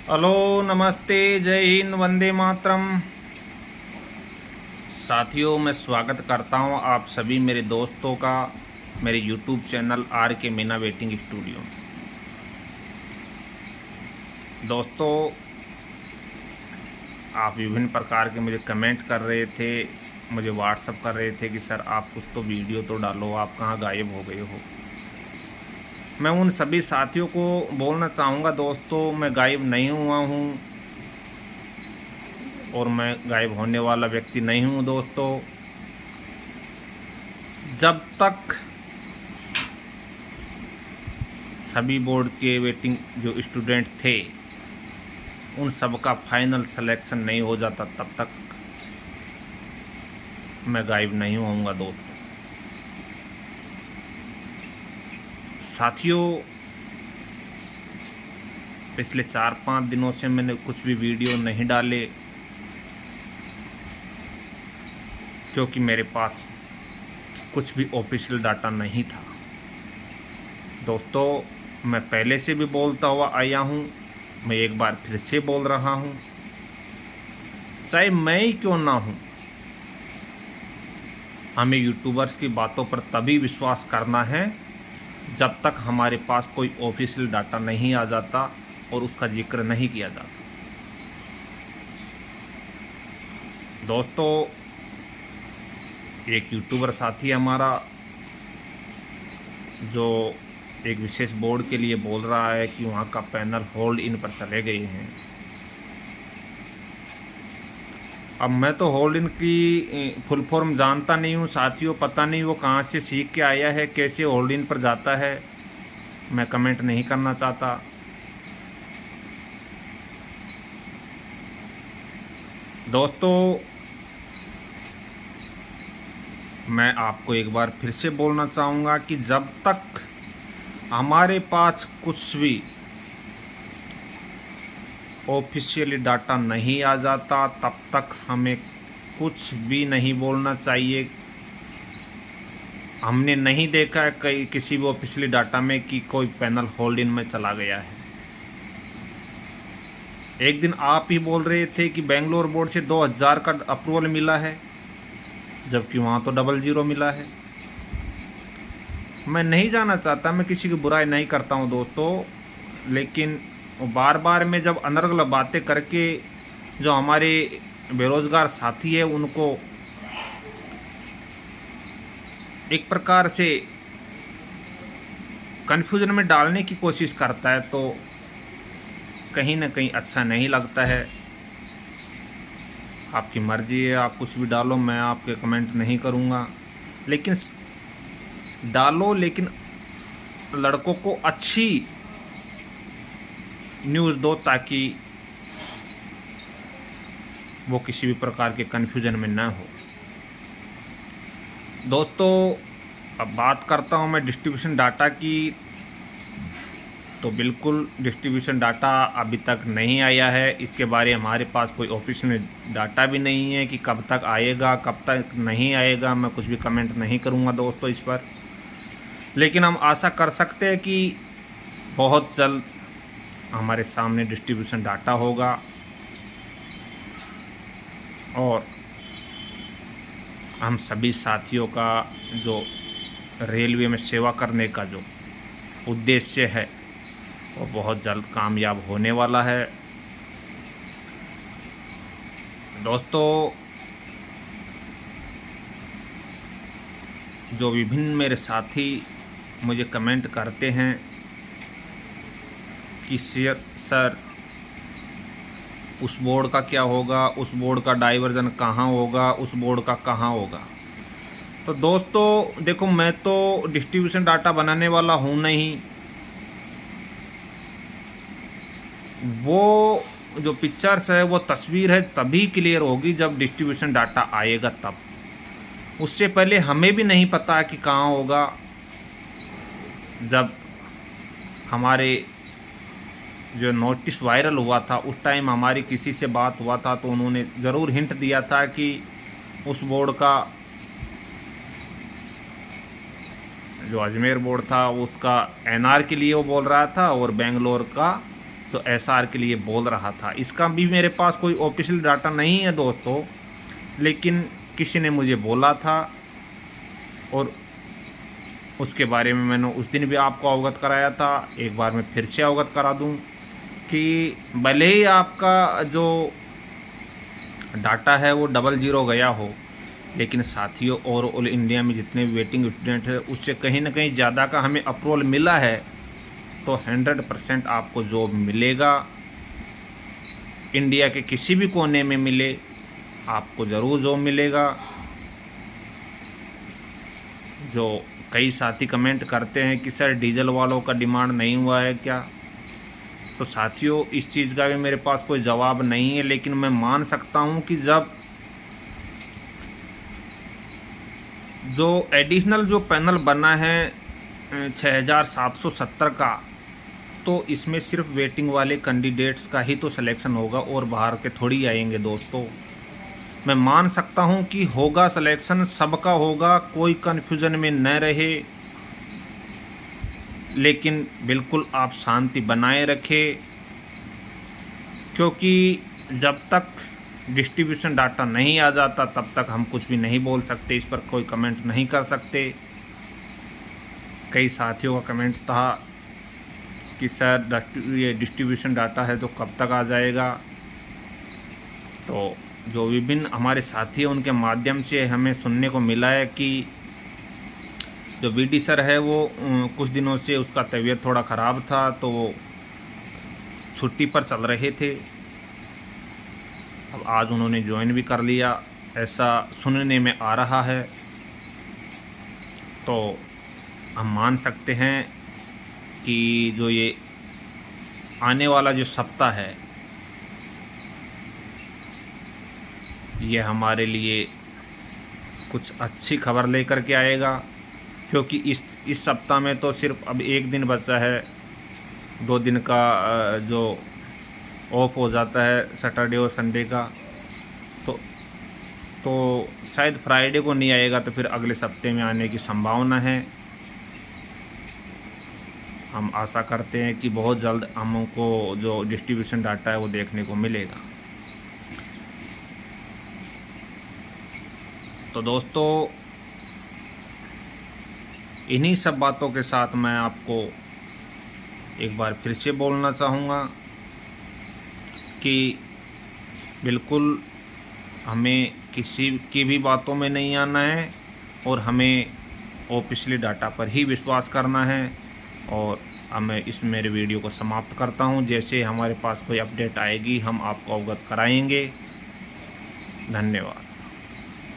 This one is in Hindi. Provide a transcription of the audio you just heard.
हेलो, नमस्ते, जय हिंद, वंदे मातरम। साथियों, मैं स्वागत करता हूं आप सभी मेरे दोस्तों का मेरे यूट्यूब चैनल आर के मीना वेटिंग स्टूडियो में। दोस्तों, आप विभिन्न प्रकार के मुझे कमेंट कर रहे थे, मुझे व्हाट्सअप कर रहे थे कि सर आप कुछ तो वीडियो तो डालो, आप कहाँ गायब हो गए हो। मैं उन सभी साथियों को बोलना चाहूँगा दोस्तों, मैं गायब नहीं हुआ हूँ और मैं गायब होने वाला व्यक्ति नहीं हूँ दोस्तों। जब तक सभी बोर्ड के वेटिंग जो स्टूडेंट थे उन सब का फाइनल सिलेक्शन नहीं हो जाता तब तक मैं गायब नहीं होऊंगा दोस्तों। साथियों, पिछले 4-5 दिनों से मैंने कुछ भी वीडियो नहीं डाले क्योंकि मेरे पास कुछ भी ऑफिशियल डाटा नहीं था दोस्तों। मैं पहले से भी बोलता हुआ आया हूँ, मैं एक बार फिर से बोल रहा हूँ, चाहे मैं ही क्यों ना हूँ, हमें यूट्यूबर्स की बातों पर तभी विश्वास करना है जब तक हमारे पास कोई ऑफिशियल डाटा नहीं आ जाता और उसका जिक्र नहीं किया जाता। दोस्तों, एक यूट्यूबर साथी हमारा जो एक विशेष बोर्ड के लिए बोल रहा है कि वहाँ का पैनल होल्ड इन पर चले गए हैं। अब मैं तो होल्ड इन की फुल फॉर्म जानता नहीं हूँ साथियों, पता नहीं वो कहाँ से सीख के आया है, कैसे होल्ड इन पर जाता है, मैं कमेंट नहीं करना चाहता। दोस्तों, मैं आपको एक बार फिर से बोलना चाहूँगा कि जब तक हमारे पास कुछ भी ऑफिशियली डाटा नहीं आ जाता तब तक हमें कुछ भी नहीं बोलना चाहिए। हमने नहीं देखा है कहीं किसी भी ऑफिशियली डाटा में कि कोई पैनल होल्ड इन में चला गया है। एक दिन आप ही बोल रहे थे कि बेंगलोर बोर्ड से 2000 का अप्रूवल मिला है, जबकि वहाँ तो 00 मिला है। मैं नहीं जाना चाहता, मैं किसी की बुराई नहीं करता हूँ दोस्तों, लेकिन बार बार में जब अनर्गल बातें करके जो हमारे बेरोज़गार साथी है उनको एक प्रकार से कन्फ्यूजन में डालने की कोशिश करता है तो कहीं ना कहीं अच्छा नहीं लगता है। आपकी मर्ज़ी है, आप कुछ भी डालो, मैं आपके कमेंट नहीं करूँगा, लेकिन डालो, लेकिन लड़कों को अच्छी न्यूज़ दो ताकि वो किसी भी प्रकार के कन्फ्यूजन में ना हो। दोस्तों, अब बात करता हूँ मैं डिस्ट्रीब्यूशन डाटा की, तो बिल्कुल डिस्ट्रीब्यूशन डाटा अभी तक नहीं आया है। इसके बारे में हमारे पास कोई ऑफिशियल डाटा भी नहीं है कि कब तक आएगा कब तक नहीं आएगा। मैं कुछ भी कमेंट नहीं करूँगा दोस्तों इस पर, लेकिन हम आशा कर सकते हैं कि बहुत जल्द हमारे सामने डिस्ट्रीब्यूशन डाटा होगा और हम सभी साथियों का जो रेलवे में सेवा करने का जो उद्देश्य है वो बहुत जल्द कामयाब होने वाला है। दोस्तों, जो विभिन्न मेरे साथी मुझे कमेंट करते हैं कि सर उस बोर्ड का क्या होगा, उस बोर्ड का डाइवर्जन कहाँ होगा, उस बोर्ड का कहाँ होगा, तो दोस्तों देखो, मैं तो डिस्ट्रीब्यूशन डाटा बनाने वाला हूँ नहीं। वो जो पिक्चर्स है, वो तस्वीर है, तभी क्लियर होगी जब डिस्ट्रीब्यूशन डाटा आएगा तब। उससे पहले हमें भी नहीं पता कि कहाँ होगा। जब हमारे जो नोटिस वायरल हुआ था उस टाइम हमारी किसी से बात हुआ था तो उन्होंने ज़रूर हिंट दिया था कि उस बोर्ड का जो अजमेर बोर्ड था उसका एनआर के लिए वो बोल रहा था और बेंगलोर का जो एसआर के लिए बोल रहा था। इसका भी मेरे पास कोई ऑफिशियल डाटा नहीं है दोस्तों, लेकिन किसी ने मुझे बोला था और उसके बारे में मैंने उस दिन भी आपको अवगत कराया था। एक बार मैं फिर से अवगत करा दूं कि भले ही आपका जो डाटा है वो 00 गया हो, लेकिन साथियों ओवरऑल इंडिया में जितने भी वेटिंग स्टूडेंट है उससे कहीं ना कहीं ज़्यादा का हमें अप्रूवल मिला है, तो 100% आपको जॉब मिलेगा। इंडिया के किसी भी कोने में मिले, आपको ज़रूर जॉब मिलेगा। जो कई साथी कमेंट करते हैं कि सर डीजल वालों का डिमांड नहीं हुआ है क्या, तो साथियों इस चीज़ का भी मेरे पास कोई जवाब नहीं है, लेकिन मैं मान सकता हूं कि जब जो एडिशनल जो पैनल बना है 6770 का, तो इसमें सिर्फ वेटिंग वाले कैंडिडेट्स का ही तो सिलेक्शन होगा और बाहर के थोड़ी आएंगे दोस्तों। मैं मान सकता हूं कि होगा सिलेक्शन, सबका होगा, कोई कन्फ्यूज़न में न रहे, लेकिन बिल्कुल आप शांति बनाए रखें, क्योंकि जब तक डिस्ट्रीब्यूशन डाटा नहीं आ जाता तब तक हम कुछ भी नहीं बोल सकते, इस पर कोई कमेंट नहीं कर सकते। कई साथियों का कमेंट था कि सर ये डिस्ट्रीब्यूशन डाटा है तो कब तक आ जाएगा। तो जो विभिन्न हमारे साथी हैं उनके माध्यम से हमें सुनने को मिला है कि जो बीडी सर है वो कुछ दिनों से उसका तबीयत थोड़ा ख़राब था, तो वो छुट्टी पर चल रहे थे। अब आज उन्होंने ज्वाइन भी कर लिया, ऐसा सुनने में आ रहा है। तो हम मान सकते हैं कि जो ये आने वाला जो सप्ताह है ये हमारे लिए कुछ अच्छी खबर लेकर के आएगा, क्योंकि इस सप्ताह में तो सिर्फ अब एक दिन बचा है, 2 दिन का जो ऑफ हो जाता है सैटरडे और संडे का, तो शायद फ्राइडे को नहीं आएगा, तो फिर अगले सप्ते में आने की संभावना है। हम आशा करते हैं कि बहुत जल्द हमको जो डिस्ट्रीब्यूशन डाटा है वो देखने को मिलेगा। तो दोस्तों इन्हीं सब बातों के साथ मैं आपको एक बार फिर से बोलना चाहूँगा कि बिल्कुल हमें किसी की भी बातों में नहीं आना है और हमें ऑफिशियली डाटा पर ही विश्वास करना है। और अब मैं इस मेरे वीडियो को समाप्त करता हूं। जैसे हमारे पास कोई अपडेट आएगी हम आपको अवगत कराएंगे। धन्यवाद।